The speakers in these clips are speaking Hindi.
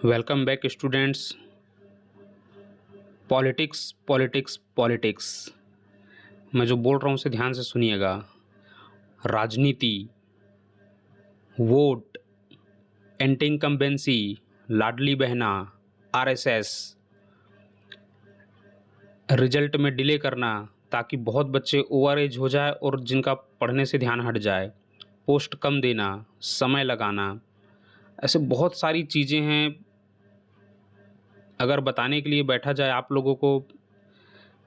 Welcome back students. Politics politics politics, मैं जो बोल रहा हूँ उसे ध्यान से सुनिएगा। राजनीति, vote, anti incumbency, Ladli Behna, RSS, result में डिले करना ताकि बहुत बच्चे ओवर एज हो जाए और जिनका पढ़ने से ध्यान हट जाए, पोस्ट कम देना, समय लगाना, ऐसे बहुत सारी चीज़ें हैं। अगर बताने के लिए बैठा जाए आप लोगों को,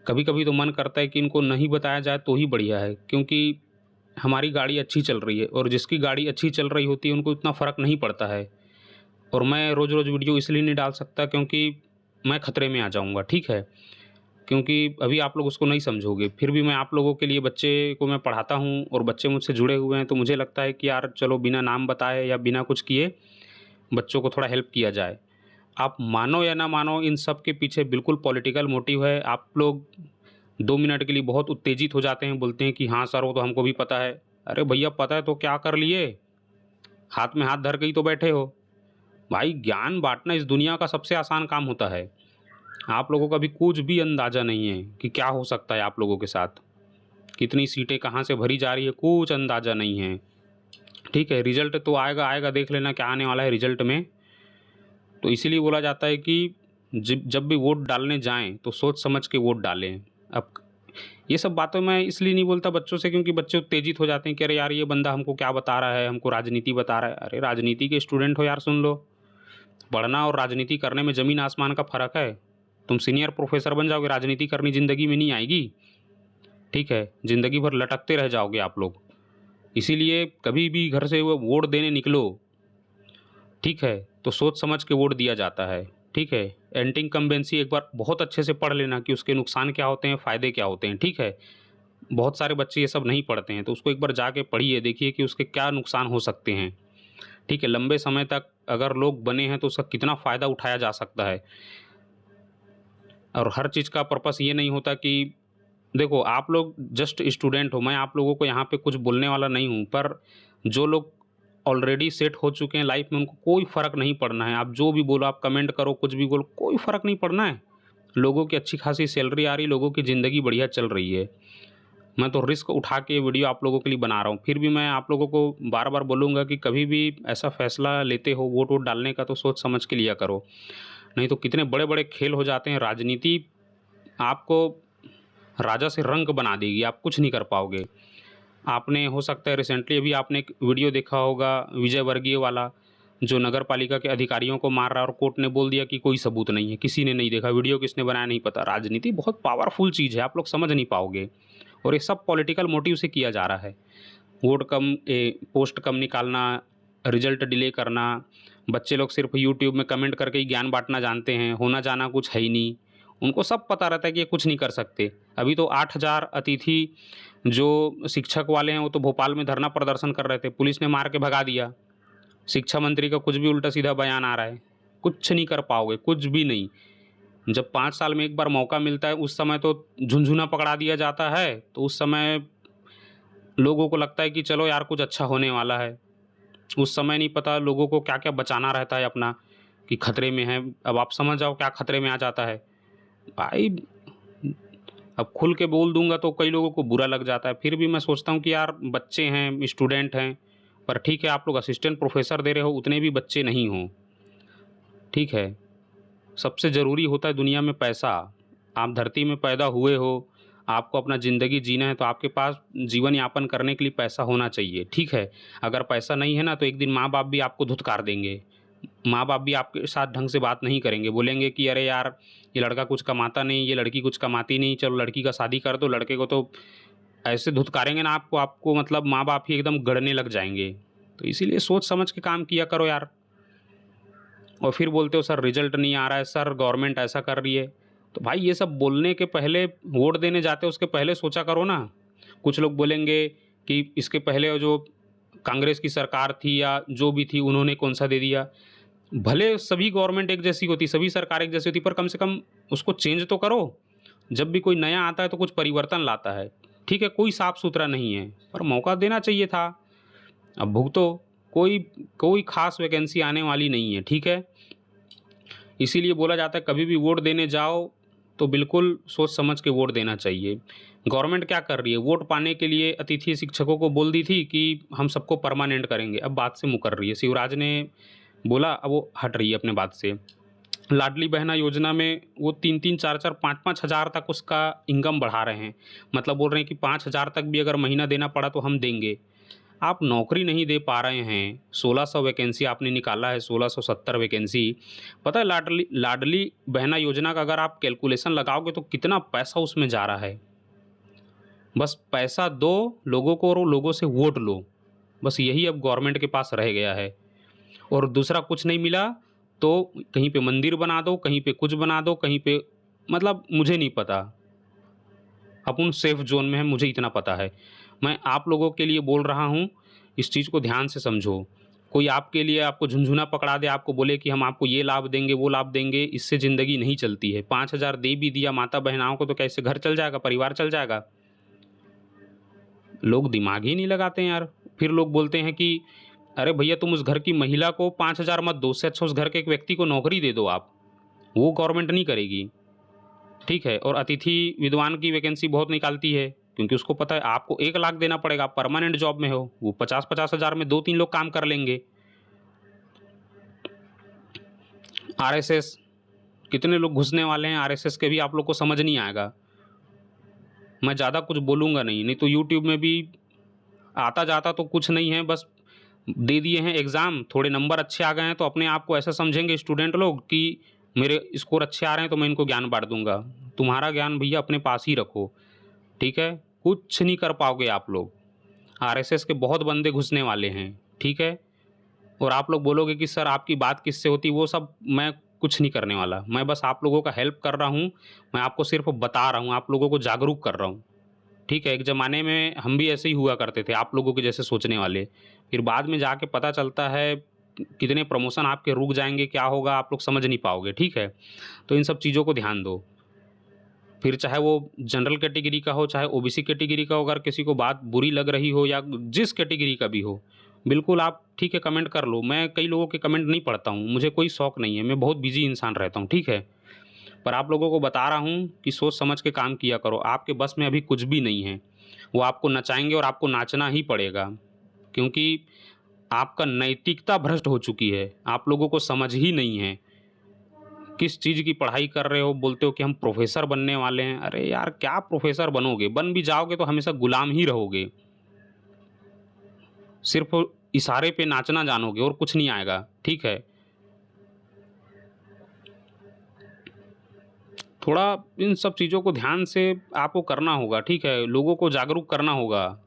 कभी कभी तो मन करता है कि इनको नहीं बताया जाए तो ही बढ़िया है, क्योंकि हमारी गाड़ी अच्छी चल रही है और जिसकी गाड़ी अच्छी चल रही होती है उनको इतना फ़र्क नहीं पड़ता है। और मैं रोज़ रोज़ वीडियो इसलिए नहीं डाल सकता क्योंकि मैं ख़तरे में आ जाऊंगा, ठीक है। क्योंकि अभी आप लोग उसको नहीं समझोगे, फिर भी मैं आप लोगों के लिए, बच्चे को मैं पढ़ाता हूँ और बच्चे मुझसे जुड़े हुए हैं, तो मुझे लगता है कि यार चलो बिना नाम बताए या बिना कुछ किए बच्चों को थोड़ा हेल्प किया जाए। आप मानो या ना मानो, इन सब के पीछे बिल्कुल पॉलिटिकल मोटिव है। आप लोग 2 मिनट के लिए बहुत उत्तेजित हो जाते हैं, बोलते हैं कि हाँ सर वो तो हमको भी पता है। अरे भैया पता है तो क्या कर लिए, हाथ में हाथ धर के ही तो बैठे हो। भाई ज्ञान बांटना इस दुनिया का सबसे आसान काम होता है। आप लोगों का भी कुछ भी अंदाज़ा नहीं है कि क्या हो सकता है आप लोगों के साथ, कितनी सीटें कहाँ से भरी जा रही है, कुछ अंदाज़ा नहीं है, ठीक है। रिजल्ट तो आएगा आएगा, देख लेना क्या आने वाला है रिजल्ट में। तो इसीलिए बोला जाता है कि जब भी वोट डालने जाएं तो सोच समझ के वोट डालें। अब ये सब बातें मैं इसलिए नहीं बोलता बच्चों से, क्योंकि बच्चे उत्तेजित हो जाते हैं कि अरे यार ये बंदा हमको क्या बता रहा है, हमको राजनीति बता रहा है। अरे राजनीति के स्टूडेंट हो यार, सुन लो। पढ़ना और राजनीति करने में ज़मीन आसमान का फ़र्क है। तुम सीनियर प्रोफेसर बन जाओगे, राजनीति करनी ज़िंदगी में नहीं आएगी, ठीक है। ज़िंदगी भर लटकते रह जाओगे आप लोग। इसीलिए कभी भी घर से वो वोट देने निकलो, ठीक है, तो सोच समझ के वोट दिया जाता है, ठीक है। एंटी इनकम्बेंसी एक बार बहुत अच्छे से पढ़ लेना कि उसके नुकसान क्या होते हैं, फ़ायदे क्या होते हैं, ठीक है। बहुत सारे बच्चे ये सब नहीं पढ़ते हैं, तो उसको एक बार जाके पढ़िए, देखिए कि उसके क्या नुकसान हो सकते हैं, ठीक है। लंबे समय तक अगर लोग बने हैं तो उसका कितना फ़ायदा उठाया जा सकता है। और हर चीज़ का पर्पस ये नहीं होता कि, देखो आप लोग जस्ट स्टूडेंट हो, मैं आप लोगों को यहाँ पे कुछ बोलने वाला नहीं हूँ, पर जो लोग ऑलरेडी सेट हो चुके हैं लाइफ में, उनको कोई फ़र्क नहीं पड़ना है। आप जो भी बोलो, आप कमेंट करो, कुछ भी बोलो, कोई फ़र्क नहीं पड़ना है। लोगों की अच्छी खासी सैलरी आ रही, लोगों की ज़िंदगी बढ़िया चल रही है। मैं तो रिस्क उठा के वीडियो आप लोगों के लिए बना रहा हूँ। फिर भी मैं आप लोगों को बार बार बोलूँगा कि कभी भी ऐसा फैसला लेते हो वोट वोट डालने का तो सोच समझ के लिया करो, नहीं तो कितने बड़े बड़े खेल हो जाते हैं। राजनीति आपको राजा से रंक बना देगी, आप कुछ नहीं कर पाओगे। आपने हो सकता है रिसेंटली अभी आपने एक वीडियो देखा होगा, विजय वर्गीय वाला, जो नगर पालिका के अधिकारियों को मार रहा है और कोर्ट ने बोल दिया कि कोई सबूत नहीं है। किसी ने नहीं देखा वीडियो, किसने बनाया नहीं पता। राजनीति बहुत पावरफुल चीज़ है, आप लोग समझ नहीं पाओगे। और ये सब पॉलिटिकल मोटिव से किया जा रहा है। वोट कम, पोस्ट कम निकालना, रिजल्ट डिले करना। बच्चे लोग सिर्फ यूट्यूब में कमेंट करके ही ज्ञान बांटना जानते हैं, होना जाना कुछ है ही नहीं। उनको सब पता रहता है कि ये कुछ नहीं कर सकते। अभी तो 8,000 अतिथि जो शिक्षक वाले हैं वो तो भोपाल में धरना प्रदर्शन कर रहे थे, पुलिस ने मार के भगा दिया। शिक्षा मंत्री का कुछ भी उल्टा सीधा बयान आ रहा है। कुछ नहीं कर पाओगे, कुछ भी नहीं। जब 5 साल में एक बार मौका मिलता है, उस समय तो झुनझुना पकड़ा दिया जाता है, तो उस समय लोगों को लगता है कि चलो यार कुछ अच्छा होने वाला है। उस समय नहीं पता लोगों को क्या क्या बचाना रहता है अपना, कि खतरे में है। अब आप समझ जाओ क्या खतरे में आ जाता है भाई। अब खुल के बोल दूंगा तो कई लोगों को बुरा लग जाता है। फिर भी मैं सोचता हूँ कि यार बच्चे हैं, स्टूडेंट हैं, पर ठीक है, आप लोग असिस्टेंट प्रोफेसर दे रहे हो, उतने भी बच्चे नहीं हों, ठीक है। सबसे ज़रूरी होता है दुनिया में पैसा। आप धरती में पैदा हुए हो, आपको अपना ज़िंदगी जीना है, तो आपके पास जीवन यापन करने के लिए पैसा होना चाहिए, ठीक है। अगर पैसा नहीं है ना, तो एक दिन माँ बाप भी आपको धुतकार देंगे। माँ बाप भी आपके साथ ढंग से बात नहीं करेंगे, बोलेंगे कि अरे यार ये लड़का कुछ कमाता नहीं, ये लड़की कुछ कमाती नहीं, चलो लड़की का शादी कर दो। लड़के को तो ऐसे धुतकारेंगे ना आपको, आपको मतलब माँ बाप ही एकदम गड़ने लग जाएंगे। तो इसीलिए सोच समझ के काम किया करो यार। और फिर बोलते हो सर रिजल्ट नहीं आ रहा है, सर गवर्नमेंट ऐसा कर रही है। तो भाई ये सब बोलने के पहले, वोट देने जाते हो उसके पहले सोचा करो ना। कुछ लोग बोलेंगे कि इसके पहले जो कांग्रेस की सरकार थी या जो भी थी, उन्होंने कौन सा दे दिया। भले सभी गवर्नमेंट एक जैसी होती, सभी सरकार एक जैसी होती, पर कम से कम उसको चेंज तो करो। जब भी कोई नया आता है तो कुछ परिवर्तन लाता है, ठीक है। कोई साफ सुथरा नहीं है, पर मौका देना चाहिए था। अब भुगतो, कोई कोई खास वैकेंसी आने वाली नहीं है, ठीक है। इसीलिए बोला जाता है कभी भी वोट देने जाओ तो बिल्कुल सोच समझ के वोट देना चाहिए। गवर्नमेंट क्या कर रही है, वोट पाने के लिए अतिथि शिक्षकों को बोल दी थी कि हम सबको परमानेंट करेंगे, अब बात से मुकर रही है। शिवराज ने बोला, अब वो हट रही है अपने बात से। लाडली बहना योजना में वो 3-3, 4-4, 5-5 हज़ार तक उसका इनकम बढ़ा रहे हैं। मतलब बोल रहे हैं कि 5,000 तक भी अगर महीना देना पड़ा तो हम देंगे। आप नौकरी नहीं दे पा रहे हैं, 1600 वैकेंसी आपने निकाला है, 1670 वैकेंसी। पता है लाडली लाडली बहना योजना का अगर आप कैलकुलेशन लगाओगे तो कितना पैसा उसमें जा रहा है। बस पैसा दो लोगों को और लोगों से वोट लो, बस यही अब गवर्नमेंट के पास रह गया है। और दूसरा कुछ नहीं मिला तो कहीं पे मंदिर बना दो, कहीं पे कुछ बना दो, कहीं पे मतलब मुझे नहीं पता। अपन सेफ जोन में है, मुझे इतना पता है। मैं आप लोगों के लिए बोल रहा हूँ, इस चीज़ को ध्यान से समझो। कोई आपके लिए आपको झुनझुना पकड़ा दे, आपको बोले कि हम आपको ये लाभ देंगे, वो लाभ देंगे, इससे ज़िंदगी नहीं चलती है। 5,000 दे भी दिया माता बहनाओं को तो कैसे घर चल जाएगा, परिवार चल जाएगा? लोग दिमाग ही नहीं लगाते हैं यार। फिर लोग बोलते हैं कि अरे भैया तुम उस घर की महिला को 5,000 मत दो, उससे अच्छा उस घर के एक व्यक्ति को नौकरी दे दो आप। वो गवर्नमेंट नहीं करेगी, ठीक है। और अतिथि विद्वान की वैकेंसी बहुत निकालती है, क्योंकि उसको पता है आपको 1 लाख देना पड़ेगा, आप परमानेंट जॉब में हो। वो 50-50 हज़ार में 2-3 लोग काम कर लेंगे। आरएसएस, कितने लोग घुसने वाले हैं आरएसएस के भी आप लोग को समझ नहीं आएगा। मैं ज़्यादा कुछ बोलूँगा नहीं, नहीं तो यूट्यूब में भी आता जाता तो कुछ नहीं है, बस दे दिए हैं एग्ज़ाम, थोड़े नंबर अच्छे आ गए हैं तो अपने आप को ऐसा समझेंगे स्टूडेंट लोग कि मेरे स्कोर अच्छे आ रहे हैं तो मैं इनको ज्ञान बाँट दूँगा। तुम्हारा ज्ञान भैया अपने पास ही रखो, ठीक है? कुछ नहीं कर पाओगे आप लोग। आरएसएस के बहुत बंदे घुसने वाले हैं, ठीक है? और आप लोग बोलोगे कि सर आपकी बात किससे होती, वो सब मैं कुछ नहीं करने वाला। मैं बस आप लोगों का हेल्प कर रहा हूँ, मैं आपको सिर्फ़ बता रहा हूँ, आप लोगों को जागरूक कर रहा हूँ। ठीक है, एक ज़माने में हम भी ऐसे ही हुआ करते थे, आप लोगों के जैसे सोचने वाले। फिर बाद में जाके पता चलता है कितने प्रमोशन आपके रुक जाएँगे, क्या होगा आप लोग समझ नहीं पाओगे, ठीक है? तो इन सब चीज़ों को ध्यान दो। फिर चाहे वो जनरल कैटेगरी का हो, चाहे ओबीसी कैटेगरी का हो, अगर किसी को बात बुरी लग रही हो या जिस कैटेगरी का भी हो, बिल्कुल आप ठीक है कमेंट कर लो। मैं कई लोगों के कमेंट नहीं पढ़ता हूँ, मुझे कोई शौक नहीं है, मैं बहुत बिज़ी इंसान रहता हूँ, ठीक है? पर आप लोगों को बता रहा हूँ कि सोच समझ के काम किया करो, आपके बस में अभी कुछ भी नहीं है। वो आपको नचाएँगे और आपको नाचना ही पड़ेगा, क्योंकि आपका नैतिकता भ्रष्ट हो चुकी है, आप लोगों को समझ ही नहीं है। किस चीज़ की पढ़ाई कर रहे हो, बोलते हो कि हम प्रोफ़ेसर बनने वाले हैं। अरे यार क्या प्रोफ़ेसर बनोगे? बन भी जाओगे तो हमेशा गुलाम ही रहोगे। सिर्फ़ इशारे पे नाचना जानोगे और कुछ नहीं आएगा, ठीक है? थोड़ा इन सब चीज़ों को ध्यान से आपको करना होगा, ठीक है? लोगों को जागरूक करना होगा।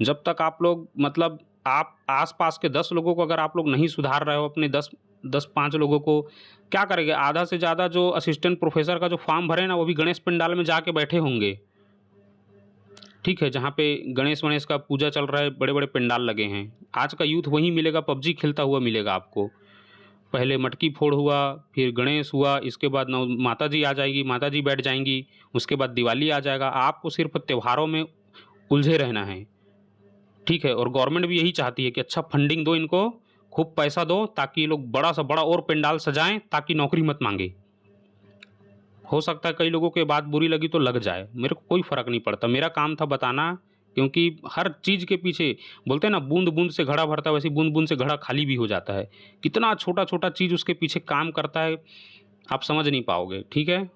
जब तक आप लोग मतलब आप आस-पास के 10 लोगों को अगर आप लोग नहीं सुधार रहे हो, अपने 10-5 लोगों को क्या करेंगे? आधा से ज़्यादा जो असिस्टेंट प्रोफ़ेसर का जो फ़ॉर्म भरे ना, वो भी गणेश पंडाल में जाके बैठे होंगे। ठीक है, जहाँ पे गणेश-वणेश का पूजा चल रहा है, बड़े-बड़े पंडाल लगे हैं। आज का यूथ वहीं मिलेगा, पबजी खेलता हुआ मिलेगा आपको। पहले मटकी फोड़ हुआ, फिर गणेश हुआ, इसके बाद नौ माताजी आ जाएगी, माताजी बैठ जाएँगी, उसके बाद दिवाली आ जाएगा। आपको सिर्फ़ त्योहारों में उलझे रहना है। ठीक है, और गवर्नमेंट भी यही चाहती है कि अच्छा फंडिंग दो इनको, खूब पैसा दो ताकि ये लोग बड़ा से बड़ा और पंडाल सजाएँ ताकि नौकरी मत माँगे। हो सकता है कई लोगों को ये बात बुरी लगी तो लग जाए, मेरे को कोई फ़र्क नहीं पड़ता। मेरा काम था बताना, क्योंकि हर चीज़ के पीछे बोलते हैं ना बूँद-बूँद से घड़ा भरता है, वैसे ही बूँद-बूँद से घड़ा खाली भी हो जाता है। कितना छोटा-छोटा चीज़ उसके पीछे काम करता है, आप समझ नहीं पाओगे, ठीक है?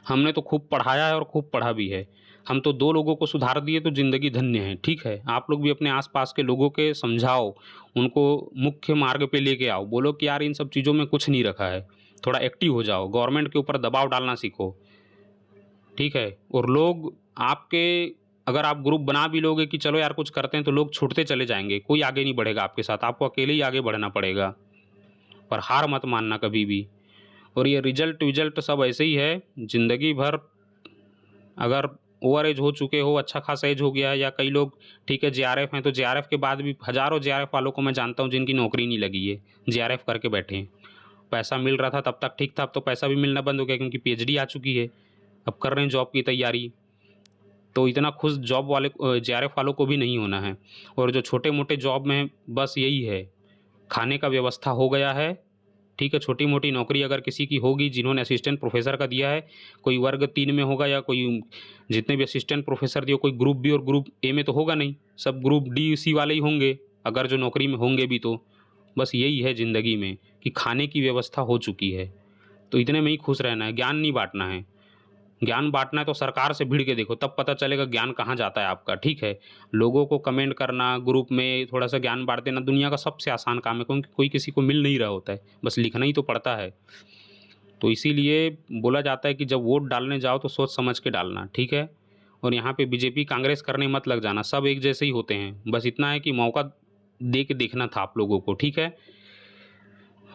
हमने तो खूब पढ़ाया है और खूब पढ़ा भी है। हम तो 2 लोगों को सुधार दिए तो ज़िंदगी धन्य है, ठीक है? आप लोग भी अपने आस-पास के लोगों के समझाओ, उनको मुख्य मार्ग पे लेके आओ। बोलो कि यार इन सब चीज़ों में कुछ नहीं रखा है, थोड़ा एक्टिव हो जाओ, गवर्नमेंट के ऊपर दबाव डालना सीखो, ठीक है? और लोग आपके अगर आप ग्रुप बना भी लोगे कि चलो यार कुछ करते हैं, तो लोग छूटते चले जाएँगे, कोई आगे नहीं बढ़ेगा आपके साथ, आपको अकेले ही आगे बढ़ना पड़ेगा। पर हार मत मानना कभी भी। और ये रिज़ल्ट-विज़ल्ट सब ऐसे ही है, ज़िंदगी भर अगर ओवर एज हो चुके हो, अच्छा खासा एज हो गया है, या कई लोग ठीक है जेआरएफ हैं, तो जेआरएफ के बाद भी हज़ारों जेआरएफ वालों को मैं जानता हूँ जिनकी नौकरी नहीं लगी है, जेआरएफ करके बैठे हैं। पैसा मिल रहा था तब तक ठीक था, अब तो पैसा भी मिलना बंद हो गया क्योंकि पीएचडी आ चुकी है, अब कर रहे हैं जॉब की तैयारी। तो इतना खुश जॉब वाले जेआरएफ वालों को भी नहीं होना है। और जो छोटे-मोटे जॉब में हैं, बस यही है, खाने का व्यवस्था हो गया है, ठीक है, छोटी-मोटी नौकरी अगर किसी की होगी जिन्होंने असिस्टेंट प्रोफ़ेसर का दिया है, कोई वर्ग 3 में होगा या कोई जितने भी असिस्टेंट प्रोफ़ेसर दिए कोई ग्रुप बी और ग्रुप ए में तो होगा नहीं, सब ग्रुप डी, सी वाले ही होंगे, अगर जो नौकरी में होंगे भी तो। बस यही है ज़िंदगी में कि खाने की व्यवस्था हो चुकी है, तो इतने में ही खुश रहना है, ज्ञान नहीं बाँटना है। ज्ञान बाँटना है तो सरकार से भिड़ के देखो, तब पता चलेगा ज्ञान कहाँ जाता है आपका, ठीक है। लोगों को कमेंट करना, ग्रुप में थोड़ा-सा ज्ञान बाँट देना दुनिया का सबसे आसान काम है, क्योंकि कोई किसी को मिल नहीं रहा होता है, बस लिखना ही तो पड़ता है। तो इसीलिए बोला जाता है कि जब वोट डालने जाओ तो सोच समझ के डालना, ठीक है। और यहाँ पे बीजेपी, कांग्रेस करने मत लग जाना, सब एक जैसे ही होते हैं। बस इतना है कि मौका दे के देखना था आप लोगों को, ठीक है।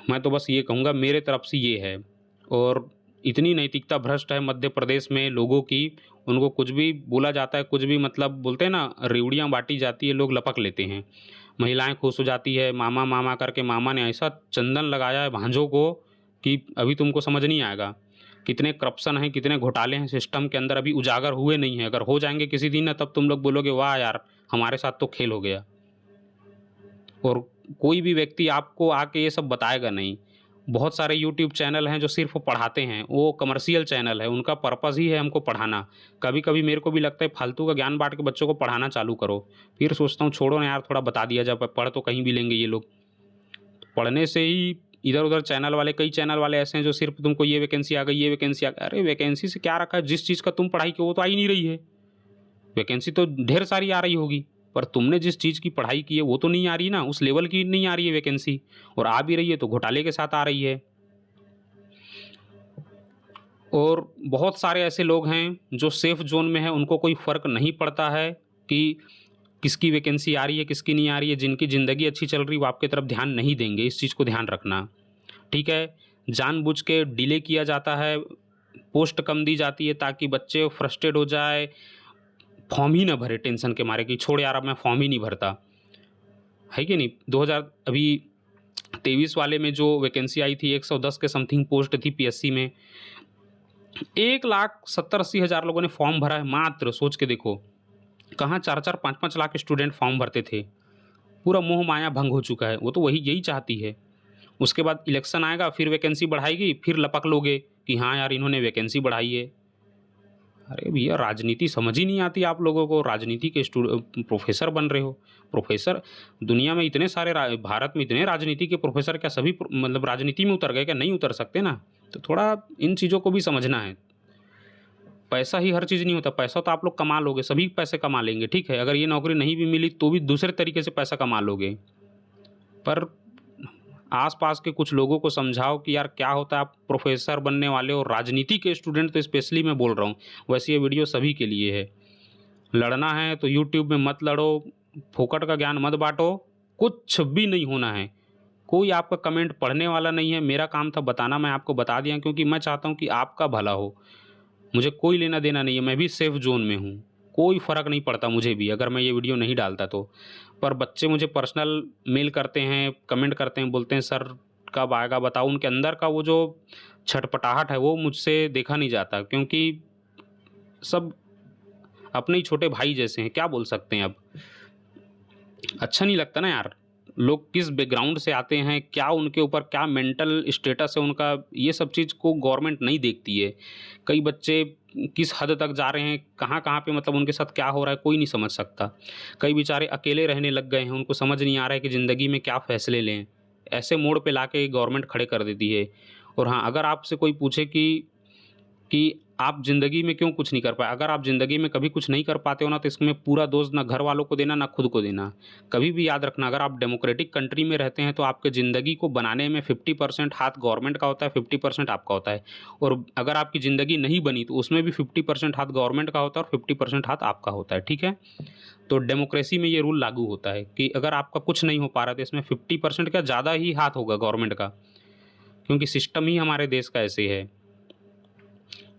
मैं तो बस ये कहूँगा, मेरे तरफ से ये है। और इतनी नैतिकता भ्रष्ट है मध्य प्रदेश में लोगों की, उनको कुछ भी बोला जाता है, कुछ भी मतलब बोलते हैं ना, रेवड़ियाँ बाँटी जाती है, लोग लपक लेते हैं। महिलाएँ खुश हो जाती है, मामा, मामा करके मामा ने ऐसा चंदन लगाया है भांजों को कि अभी तुमको समझ नहीं आएगा। कितने करप्शन हैं, कितने घोटाले हैं सिस्टम के अंदर, अभी उजागर हुए नहीं हैं। अगर हो जाएँगे किसी दिन ना, तब तुम लोग बोलोगे वाह यार! हमारे साथ तो खेल हो गया। और कोई भी व्यक्ति आपको आके ये सब बताएगा नहीं। बहुत सारे यूट्यूब चैनल हैं जो सिर्फ़ पढ़ाते हैं, वो कमर्शियल चैनल है, उनका पर्पज़ ही है हमको पढ़ाना। कभी-कभी मेरे को भी लगता है फालतू का ज्ञान बाँट के बच्चों को पढ़ाना चालू करो। फिर सोचता हूँ छोड़ो ना यार, थोड़ा बता दिया जाए, पढ़ तो कहीं भी लेंगे ये लोग। पढ़ने से ही इधर-उधर चैनल वाले, कई चैनल वाले ऐसे हैं जो सिर्फ़ तुमको ये वैकेंसी आ गई, ये वैकेंसी आ गई। अरे वैकेंसी से क्या रखा है, जिस चीज़ का तुम पढ़ाई की वो तो आ ही नहीं रही है। वैकेंसी तो ढेर सारी आ रही होगी, पर तुमने जिस चीज़ की पढ़ाई की है वो तो नहीं आ रही ना, उस लेवल की नहीं आ रही है वैकेंसी। और आ भी रही है तो घोटाले के साथ आ रही है। और बहुत सारे ऐसे लोग हैं जो सेफ ज़ोन में हैं, उनको कोई फ़र्क नहीं पड़ता है कि किसकी वैकेंसी आ रही है, किसकी नहीं आ रही है। जिनकी ज़िंदगी अच्छी चल रही है वो आपकी तरफ ध्यान नहीं देंगे, इस चीज़ को ध्यान रखना, ठीक है। जानबूझ के डिले किया जाता है, पोस्ट कम दी जाती है ताकि बच्चे फ्रस्ट्रेट हो जाए, फॉर्म ही ना भरे टेंशन के मारे कि छोड़ यार अब मैं फॉर्म ही नहीं भरता, है कि नहीं। 2000 अभी 23 वाले में जो वैकेंसी आई थी 110 के समथिंग पोस्ट थी पीएससी में, 1,70,80,000 लोगों ने फॉर्म भरा है मात्र, सोच के देखो। कहाँ 4-4 5-5 लाख स्टूडेंट फॉर्म भरते थे। पूरा मोह माया भंग हो चुका है, वो तो वही यही चाहती है। उसके बाद इलेक्शन आएगा, फिर वैकेंसी बढ़ाएगी, फिर लपक लोगे कि हाँ यार इन्होंने वैकेंसी बढ़ाई है। अरे भैया, राजनीति समझ ही नहीं आती आप लोगों को, राजनीति के प्रोफेसर बन रहे हो। प्रोफेसर दुनिया में इतने सारे भारत में इतने राजनीति के प्रोफेसर, क्या सभी मतलब राजनीति में उतर गए क्या? नहीं उतर सकते ना। तो थोड़ा इन चीज़ों को भी समझना है। पैसा ही हर चीज़ नहीं होता, पैसा तो आप लोग कमा लोगे, सभी पैसे कमा लेंगे, ठीक है। अगर ये नौकरी नहीं भी मिली तो भी दूसरे तरीके से पैसा कमा लोगे। पर आस-पास के कुछ लोगों को समझाओ कि यार क्या होता है, आप प्रोफ़ेसर बनने वाले हो, राजनीति के स्टूडेंट तो स्पेशली मैं बोल रहा हूँ, वैसे ये वीडियो सभी के लिए है। लड़ना है तो यूट्यूब में मत लड़ो, फोकट का ज्ञान मत बाँटो, कुछ भी नहीं होना है। कोई आपका कमेंट पढ़ने वाला नहीं है, मेरा काम था बताना, मैं आपको बता दिया क्योंकि मैं चाहता हूँ कि आपका भला हो। मुझे कोई लेना-देना नहीं है, मैं भी सेफ ज़ोन में हूँ। कोई फ़र्क नहीं पड़ता मुझे भी, अगर मैं ये वीडियो नहीं डालता तो। पर बच्चे मुझे पर्सनल मेल करते हैं, कमेंट करते हैं, बोलते हैं सर कब आएगा बताओ। उनके अंदर का वो जो छटपटाहट है वो मुझसे देखा नहीं जाता, क्योंकि सब अपने ही छोटे भाई जैसे हैं, क्या बोल सकते हैं अब। अच्छा नहीं लगता ना यार। लोग किस बैकग्राउंड से आते हैं, क्या उनके ऊपर क्या मेंटल स्टेटस है उनका, ये सब चीज़ को गवर्नमेंट नहीं देखती है। कई बच्चे किस हद तक जा रहे हैं, कहाँ-कहाँ पे मतलब उनके साथ क्या हो रहा है, कोई नहीं समझ सकता। कई बेचारे अकेले रहने लग गए हैं, उनको समझ नहीं आ रहा है कि ज़िंदगी में क्या फ़ैसले लें। ऐसे मोड़ पे लाके गवर्नमेंट खड़े कर देती है। और हाँ, अगर आपसे कोई पूछे कि आप ज़िंदगी में क्यों कुछ नहीं कर पाए? अगर आप ज़िंदगी में कभी कुछ नहीं कर पाते हो ना, तो इसमें पूरा दोष ना घर वालों को देना, ना खुद को देना। कभी भी याद रखना, अगर आप डेमोक्रेटिक कंट्री में रहते हैं, तो आपके ज़िंदगी को बनाने में 50% हाथ गवर्नमेंट का होता है, 50% आपका होता है। और अगर आपकी ज़िंदगी नहीं बनी, तो उसमें भी 50% हाथ गवर्नमेंट का होता है और 50% हाथ आपका होता है, ठीक है? तो डेमोक्रेसी में ये रूल लागू होता है कि अगर आपका कुछ नहीं हो पा रहा है, तो इसमें 50% क्या ज़्यादा ही हाथ होगा गवर्नमेंट का, क्योंकि सिस्टम ही हमारे देश का ऐसे है।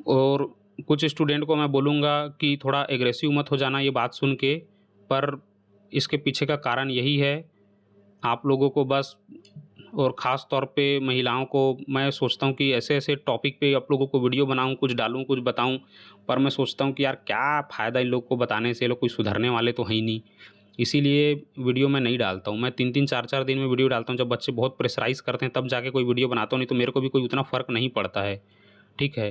और कुछ स्टूडेंट को मैं बोलूँगा कि थोड़ा एग्रेसिव मत हो जाना ये बात सुन के, पर इसके पीछे का कारण यही है, आप लोगों को बस, और ख़ास तौर पे महिलाओं को मैं सोचता हूँ कि ऐसे-ऐसे टॉपिक पे आप लोगों को वीडियो बनाऊँ, कुछ डालूँ, कुछ बताऊँ, पर मैं सोचता हूँ कि यार क्या फ़ायदा इन लोग को बताने से, ये लोग कोई सुधरने वाले तो हैं ही नहीं। इसीलिए वीडियो मैं नहीं डालता हूँ। मैं 3-3 4-4 दिन में वीडियो डालता हूँ। जब बच्चे बहुत प्रेशराइज़ करते हैं तब जाके कोई वीडियो बनाता हूँ, नहीं तो मेरे को भी कोई उतना फ़र्क नहीं पड़ता है, ठीक है?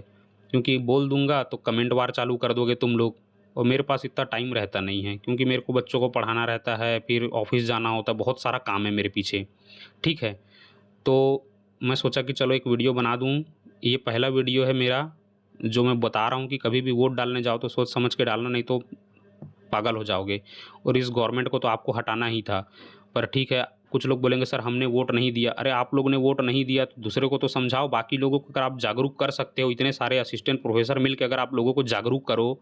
क्योंकि बोल दूँगा तो कमेंट वार चालू कर दोगे तुम लोग, और मेरे पास इतना टाइम रहता नहीं है, क्योंकि मेरे को बच्चों को पढ़ाना रहता है, फिर ऑफ़िस जाना होता है, बहुत सारा काम है मेरे पीछे, ठीक है? तो मैं सोचा कि चलो एक वीडियो बना दूँ। ये पहला वीडियो है मेरा, जो मैं बता रहा हूँ कि कभी भी वोट डालने जाओ तो सोच समझ के डालना, नहीं तो पागल हो जाओगे, और इस गवर्नमेंट को तो आपको हटाना ही था। पर ठीक है, कुछ लोग बोलेंगे सर हमने वोट नहीं दिया। अरे आप लोगों ने वोट नहीं दिया तो दूसरे को तो समझाओ, बाकी लोगों को अगर आप जागरूक कर सकते हो, इतने सारे असिस्टेंट प्रोफेसर मिल के अगर आप लोगों को जागरूक करो,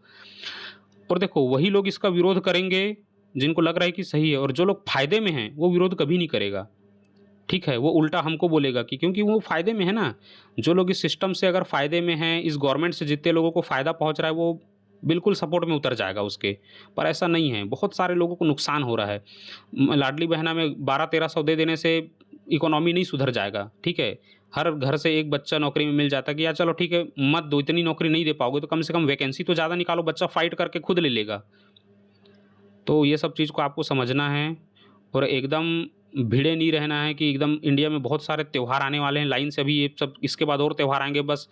और देखो वही लोग इसका विरोध करेंगे जिनको लग रहा है कि सही है, और जो लोग फ़ायदे में हैं वो विरोध कभी नहीं करेगा, ठीक है? वो उल्टा हमको बोलेगा कि क्योंकि वो फ़ायदे में है ना। जो लोग इस सिस्टम से अगर फ़ायदे में हैं, इस गवर्नमेंट से जितने लोगों को फ़ायदा पहुँच रहा है, वो बिल्कुल सपोर्ट में उतर जाएगा उसके। पर ऐसा नहीं है, बहुत सारे लोगों को नुकसान हो रहा है। लाडली बहना में 1200-1300 दे देने से इकोनॉमी नहीं सुधर जाएगा, ठीक है? हर घर से एक बच्चा नौकरी में मिल जाता है कि यार चलो ठीक है, मत दो, इतनी नौकरी नहीं दे पाओगे तो कम से कम वैकेंसी तो ज़्यादा निकालो, बच्चा फ़ाइट करके खुद ले लेगा। तो ये सब चीज़ को आपको समझना है, और एकदम भिड़े नहीं रहना है कि एकदम इंडिया में बहुत सारे त्योहार आने वाले हैं लाइन से, अभी ये सब इसके बाद और त्योहार आएँगे, बस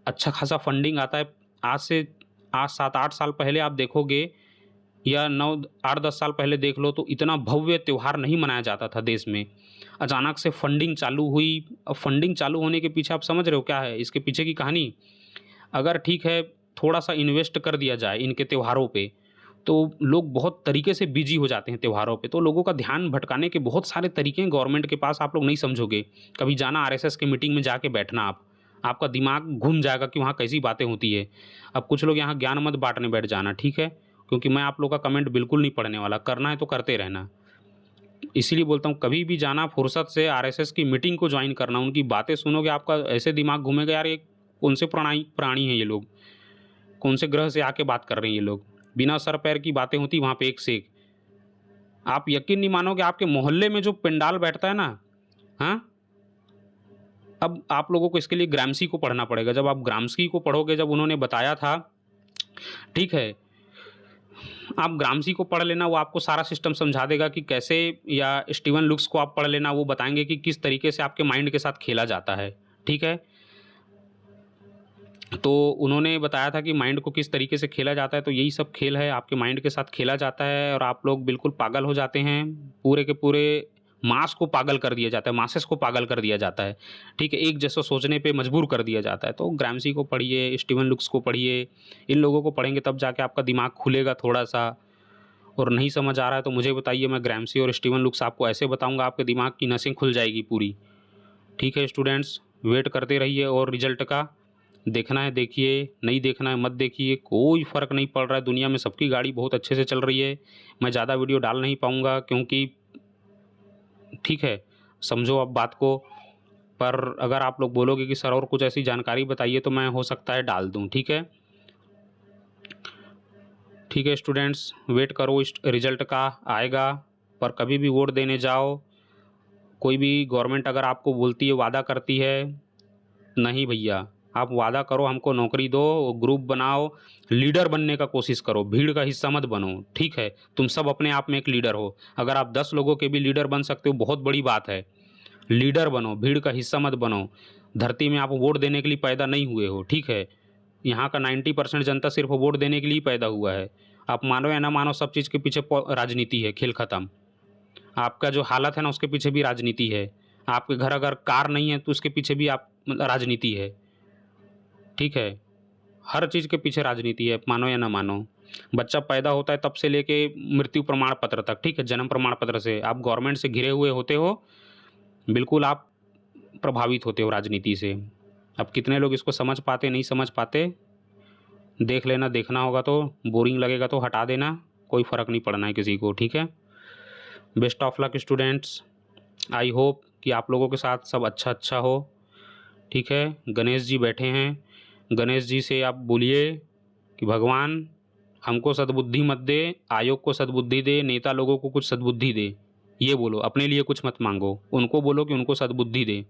अच्छा खासा फंडिंग आता है। आज 7-8 साल पहले आप देखोगे, या 9 8-10 साल पहले देख लो, तो इतना भव्य त्योहार नहीं मनाया जाता था देश में। अचानक से फंडिंग चालू हुई। अब फंडिंग चालू होने के पीछे आप समझ रहे हो क्या है इसके पीछे की कहानी? अगर ठीक है, थोड़ा-सा इन्वेस्ट कर दिया जाए इनके त्योहारों पे, तो लोग बहुत तरीके से बिज़ी हो जाते हैं त्योहारों पे। तो लोगों का ध्यान भटकाने के बहुत सारे तरीके हैं गवर्नमेंट के पास, आप लोग नहीं समझोगे। कभी जाना आरएसएस की मीटिंग में जाके बैठना आप, आपका दिमाग घूम जाएगा कि वहाँ कैसी बातें होती है। अब कुछ लोग यहाँ ज्ञान मत बाँटने बैठ जाना, ठीक है? क्योंकि मैं आप लोग का कमेंट बिल्कुल नहीं पढ़ने वाला, करना है तो करते रहना। इसीलिए बोलता हूँ कभी भी जाना फुर्सत से आरएसएस की मीटिंग को जॉइन करना, उनकी बातें सुनोगे आपका ऐसे दिमाग घूमेगा, यार ये कौन से प्राणी हैं ये लोग? कौन से ग्रह से आके बात कर रहे हैं ये लोग? बिना सर पैर की बातें होती वहाँ पे एक से एक। आप यकीन नहीं मानोगे, आपके मोहल्ले में जो पंडाल बैठता है ना, हाँ? अब आप लोगों को इसके लिए ग्राम्सी को पढ़ना पड़ेगा। जब आप ग्राम्सी को पढ़ोगे, जब उन्होंने बताया था, ठीक है? आप ग्राम्सी को पढ़ लेना, वो आपको सारा सिस्टम समझा देगा कि कैसे, या स्टीवन लुक्स को आप पढ़ लेना, वो बताएँगे कि किस तरीके से आपके माइंड के साथ खेला जाता है, ठीक है? तो उन्होंने बताया था कि माइंड को किस तरीके से खेला जाता है, तो यही सब खेल है, आपके माइंड के साथ खेला जाता है और आप लोग बिल्कुल पागल हो जाते हैं। पूरे के पूरे मास को पागल कर दिया जाता है, मासेस को पागल कर दिया जाता है, ठीक है? एक जैसा सोचने पे मजबूर कर दिया जाता है। तो ग्राम्सी को पढ़िए, स्टीवन लुक्स को पढ़िए, इन लोगों को पढ़ेंगे तब जाके आपका दिमाग खुलेगा थोड़ा-सा। और नहीं समझ आ रहा है तो मुझे बताइए, मैं ग्राम्सी और स्टीवन लुक्स आपको ऐसे बताऊँगा, आपके दिमाग की नसें खुल जाएगी पूरी। ठीक है स्टूडेंट्स, वेट करते रहिए, और रिजल्ट का देखना है देखिए, नहीं देखना है मत देखिए, कोई फ़र्क नहीं पड़ रहा है। दुनिया में सबकी गाड़ी बहुत अच्छे से चल रही है। मैं ज़्यादा वीडियो डाल नहीं पाऊँगा क्योंकि, ठीक है, समझो अब बात को। पर अगर आप लोग बोलोगे कि सर और कुछ ऐसी जानकारी बताइए, तो मैं हो सकता है डाल दूँ, ठीक है? ठीक है स्टूडेंट्स, वेट करो, इस रिजल्ट का आएगा। पर कभी भी वोट देने जाओ, कोई भी गवर्नमेंट अगर आपको बोलती है, वादा करती है, नहीं भैया, आप वादा करो हमको नौकरी दो, ग्रुप बनाओ, लीडर बनने का कोशिश करो, भीड़ का हिस्सा मत बनो, ठीक है? तुम सब अपने आप में एक लीडर हो। अगर आप 10 लोगों के भी लीडर बन सकते हो, बहुत बड़ी बात है। लीडर बनो, भीड़ का हिस्सा मत बनो। धरती में आप वोट देने के लिए पैदा नहीं हुए हो, ठीक है? यहाँ का 90% जनता सिर्फ वोट देने के लिए ही पैदा हुआ है। आप मानो या ना मानो, सब चीज़ के पीछे राजनीति है, खेल खत्म। आपका जो हालत है ना, उसके पीछे भी राजनीति है। आपके घर अगर कार नहीं है तो उसके पीछे भी आप राजनीति है, ठीक है? हर चीज़ के पीछे राजनीति है, मानो या ना मानो। बच्चा पैदा होता है तब से लेके मृत्यु प्रमाण पत्र तक, ठीक है? जन्म प्रमाण पत्र से आप गवर्नमेंट से घिरे हुए होते हो, बिल्कुल आप प्रभावित होते हो राजनीति से। अब कितने लोग इसको समझ पाते, नहीं समझ पाते, देख लेना। देखना होगा तो, बोरिंग लगेगा तो हटा देना, कोई फ़र्क नहीं पड़ना है किसी को, ठीक है? Best of luck students. I hope कि आप लोगों के साथ सब अच्छा हो, ठीक है? गणेश जी बैठे हैं, गणेश जी से आप बोलिए कि भगवान हमको सद्बुद्धि मत दे, आयोग को सद्बुद्धि दे, नेता लोगों को कुछ सद्बुद्धि दे। ये बोलो, अपने लिए कुछ मत मांगो, उनको बोलो कि उनको सद्बुद्धि दे।